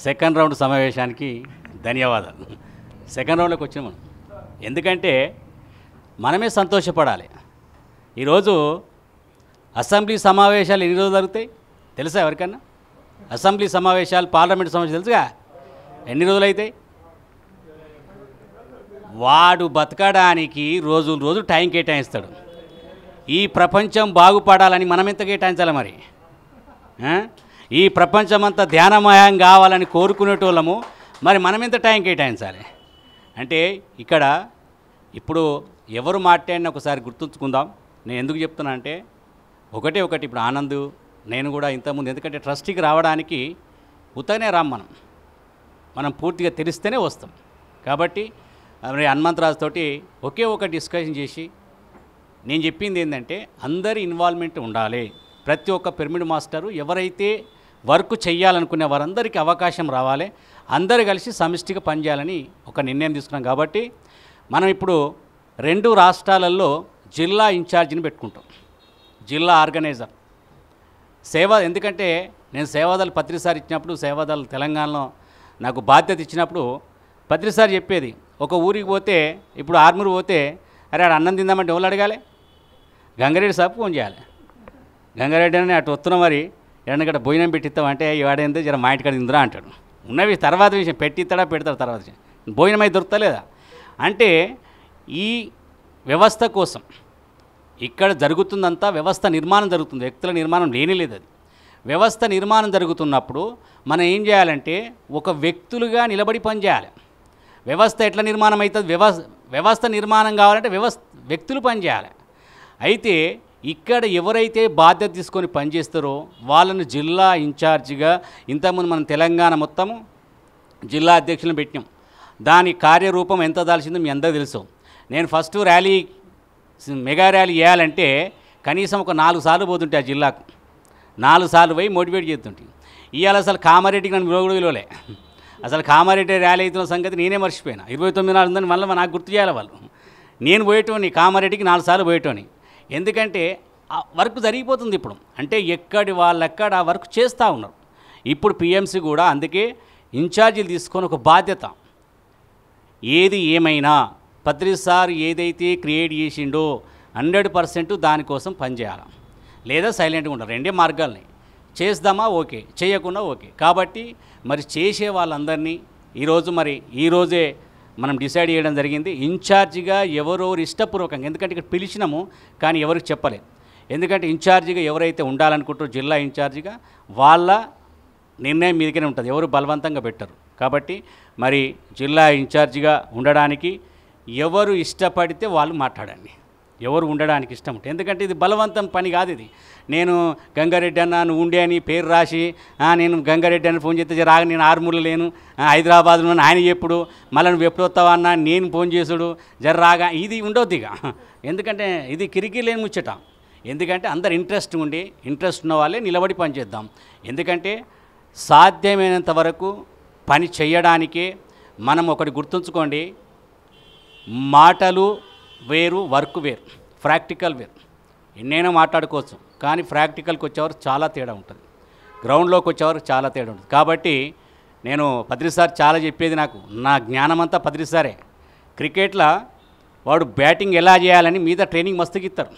Second round సమావేశానికి ధన్యవాదాలు. Second రౌండ్లోకి వచ్చినాం మనం. ఎందుకంటే మనమే సంతోషపడాలి. ఈరోజు అసెంబ్లీ సమావేశాలు ఎన్ని రోజులు జరుగుతాయి తెలుసా ఎవరికన్నా? అసెంబ్లీ సమావేశాలు, పార్లమెంట్ సమావేశాలు తెలుసుగా ఎన్ని రోజులు అవుతాయి? వాడు బతకడానికి రోజు టైం కేటాయిస్తాడు. ఈ ప్రపంచం బాగుపడాలని మనం ఎంత కేటాయించాలి మరి? ఈ ప్రపంచమంతా ధ్యానమయం కావాలని కోరుకునేటోళ్ళము, మరి మనం ఎంత టైం కేటాయించాలి? అంటే ఇక్కడ ఇప్పుడు ఎవరు మాట్లాడినా ఒకసారి గుర్తుంచుకుందాం. నేను ఎందుకు చెప్తున్నా అంటే ఒకటి ఇప్పుడు ఆనంద్ నేను కూడా ఇంతకుముందు, ఎందుకంటే ట్రస్టీకి రావడానికి ఉత్తనే రాం, మనం పూర్తిగా తెలిస్తేనే వస్తాం. కాబట్టి మరి హనుమంతరాజు తోటి ఒకే ఒక డిస్కషన్ చేసి నేను చెప్పింది ఏంటంటే అందరి ఇన్వాల్వ్మెంట్ ఉండాలి. ప్రతి ఒక్క పిరమిడ్ మాస్టరు ఎవరైతే వర్క్ చేయాలనుకునే వారందరికీ అవకాశం రావాలి, అందరూ కలిసి సమిష్టిగా పనిచేయాలని ఒక నిర్ణయం తీసుకున్నాం. కాబట్టి మనం ఇప్పుడు 2 రాష్ట్రాలలో జిల్లా ఇన్ఛార్జిని పెట్టుకుంటాం, జిల్లా ఆర్గనైజర్ ఎందుకంటే నేను సేవాదళ పత్రిసారి ఇచ్చినప్పుడు, సేవాదళ తెలంగాణలో నాకు బాధ్యత ఇచ్చినప్పుడు పత్రిసారి చెప్పేది, ఒక ఊరికి పోతే ఇప్పుడు ఆర్మూరు పోతే అరే ఆడ అన్నం తిందామంటే ఎవరు అడగాలి? గంగారెడ్డి సాబ్ ఫోన్ చేయాలి. గంగారెడ్డి అని అటు వస్తున్నాం, మరి ఎన్నగడ భోజనం పెట్టిస్తామంటే వాడేందో జర మా ఇంటికాడ తిందురా అంటాడు. ఉన్నవి తర్వాత విషయం, పెడతాడు తర్వాత విషయం, భోజనం అయితే దొరుకుతలేదా అంటే ఈ వ్యవస్థ కోసం ఇక్కడ జరుగుతుందంతా వ్యవస్థ నిర్మాణం జరుగుతుంది, వ్యక్తుల నిర్మాణం లేనిలేదు. అది వ్యవస్థ నిర్మాణం జరుగుతున్నప్పుడు మనం ఏం చేయాలంటే ఒక వ్యక్తులుగా నిలబడి పనిచేయాలి. వ్యవస్థ ఎట్లా నిర్మాణం అవుతుంది? వ్యవస్థ నిర్మాణం కావాలంటే వ్యక్తులు పనిచేయాలి. అయితే ఇక్కడ ఎవరైతే బాధ్యత తీసుకొని పనిచేస్తారో వాళ్ళను జిల్లా ఇన్ఛార్జిగా, ఇంతకుముందు మనం తెలంగాణ మొత్తము జిల్లా అధ్యక్షులను పెట్టినాం. దాని కార్యరూపం ఎంత దాల్చిందో మీ అందరూ తెలుసు. నేను ఫస్ట్ ర్యాలీ, మెగా ర్యాలీ చేయాలంటే కనీసం ఒక 4 సార్లు పోతుంటే ఆ జిల్లాకు 4 సార్లు పోయి మోటివేట్ చేస్తుంటే, ఇవాళ అసలు కామారెడ్డికి నన్ను విలువలే. అసలు కామారెడ్డి ర్యాలీ అవుతున్న సంగతి నేనే మర్చిపోయినా. 29 నాడు ఉందని మళ్ళీ నాకు గుర్తు చేయాలి వాళ్ళు. నేను పోయేటోని కామారెడ్డికి 4 సార్లు పోయేటోని. ఎందుకంటే ఆ వర్క్ జరిగిపోతుంది ఇప్పుడు. అంటే ఎక్కడి వాళ్ళెక్కడ ఆ వర్క్ చేస్తూ ఉన్నారు. ఇప్పుడు పిఎంసి కూడా అందుకే ఇన్ఛార్జీలు తీసుకొని ఒక బాధ్యత, ఏది ఏమైనా పత్రిసార్ ఏదైతే క్రియేట్ చేసిండో 100% దానికోసం పనిచేయాలి, లేదా సైలెంట్గా ఉండాలి. 2 మార్గాలని చేద్దామా ఓకే, చేయకుండా ఓకే. కాబట్టి మరి చేసే వాళ్ళందరినీ ఈరోజే మనం డిసైడ్ చేయడం జరిగింది. ఇన్ఛార్జిగా ఎవరెవరు ఇష్టపూర్వకంగా, ఎందుకంటే ఇక్కడ పిలిచినాము కానీ ఎవరికి చెప్పలేదు. ఎందుకంటే ఇన్ఛార్జిగా ఎవరైతే ఉండాలనుకుంటారో జిల్లా ఇన్ఛార్జిగా వాళ్ళ నిర్ణయం మీదకనే ఉంటుంది, ఎవరు బలవంతంగా పెట్టరు. కాబట్టి మరి జిల్లా ఇన్ఛార్జిగా ఉండడానికి ఎవరు ఇష్టపడితే వాళ్ళు మాట్లాడండి, ఎవరు ఉండడానికి ఇష్టం ఉంటుంది. ఎందుకంటే ఇది బలవంతం పని కాదు. ఇది నేను గంగారెడ్డి అన్న నువ్వు ఉండే అని పేరు రాసి నేను గంగారెడ్డి అని ఫోన్ చేస్తే రాగా నేను ఆర్మూర్లో లేను, హైదరాబాద్లో ఆయన చెప్పుడు, మళ్ళీ నువ్వు ఎప్పుడు వస్తావా అన్న నేను ఫోన్ చేసుడు రాగా, ఇది ఉండొద్దు ఇక. ఎందుకంటే ఇది కిరికి లేని ముచ్చట. ఎందుకంటే అందరు ఇంట్రెస్ట్ ఉన్న వాళ్ళే నిలబడి పని చేద్దాం. ఎందుకంటే సాధ్యమైనంత వరకు పని చేయడానికే మనం ఒకటి గుర్తుంచుకోండి, మాటలు వేరు, వర్క్ వేరు, ప్రాక్టికల్ వేరు. ఎన్నైనా మాట్లాడుకోవచ్చు కానీ ప్రాక్టికల్కి వచ్చేవారు చాలా తేడా ఉంటుంది, గ్రౌండ్లోకి వచ్చేవారు చాలా తేడా ఉంటుంది. కాబట్టి నేను పత్రిసారి చాలా చెప్పేది, నా జ్ఞానం అంతా పత్రిసారే. క్రికెట్లో వాడు బ్యాటింగ్ ఎలా చేయాలని మీద ట్రైనింగ్ మస్తుగా ఇస్తారు.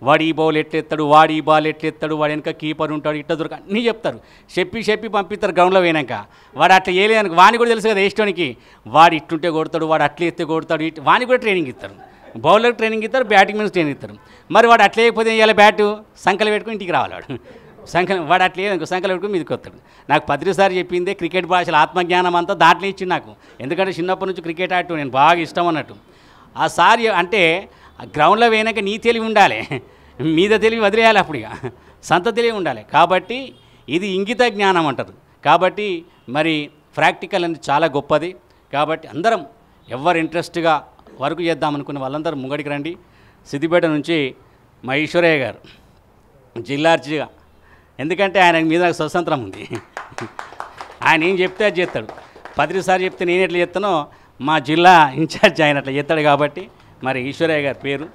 వాడు ఈ బౌల్ ఎట్లెత్తాడు, వాడు ఈ బాల్ ఎట్లెత్తాడు, వాడు వెనక కీపర్ ఉంటాడు, ఇట్లా దొరక అన్నీ చెప్తారు. చెప్పి పంపిస్తారు గ్రౌండ్లో పోయినాక. వాడు అట్లా వేయలేదనుకో, వాని కూడా తెలుసు కదా వేస్టోనికి, వాడు ఇట్టుంటే కొడతాడు, వాడు అట్లా ఎత్తే కొడతాడు, వాని కూడా ట్రైనింగ్ ఇస్తారు. బౌలర్కి ట్రైనింగ్ ఇస్తారు, బ్యాటింగ్ మీద ట్రైనింగ్ ఇస్తారు. మరి వాడు అట్లా వేయకపోతే ఇవాళ బ్యాటు సంకలు పెట్టుకుని ఇంటికి రావాలి. వాడు అట్లా లేదనుకో, సంకలు పెట్టుకుని మీదకి వస్తాడు. నాకు పత్రిసారి చెప్పిందే క్రికెట్ భాషలో ఆత్మజ్ఞానం అంతా దాంట్లో ఇచ్చింది నాకు. ఎందుకంటే చిన్నప్పటి నుంచి క్రికెట్ ఆడటం నేను బాగా ఇష్టం అన్నట్టు. ఆ సారి అంటే గ్రౌండ్లో పోయినాక నీ తెలివి ఉండాలి, మీద తెలివి వదిలేయాలి, అప్పుడు ఇక సంత తెలివి ఉండాలి. కాబట్టి ఇది ఇంగిత జ్ఞానం అంటారు. కాబట్టి మరి ప్రాక్టికల్ అనేది చాలా గొప్పది. కాబట్టి అందరం ఎవరు ఇంట్రెస్ట్గా వర్క్ చేద్దామనుకున్న వాళ్ళందరూ ముంగడికి రండి. సిద్దిపేట నుంచి మా ఈశ్వరయ్య గారు జిల్లార్జిగా, ఎందుకంటే ఆయన మీద స్వతంత్రం ఉంది, ఆయన ఏం చెప్తే అది చేస్తాడు. పత్రిసారి చెప్తే నేను ఎట్లా చేస్తానో మా జిల్లా ఇన్ఛార్జ్ ఆయన అట్లా చేస్తాడు. కాబట్టి మరి ఈశ్వరయ్య గారి పేరు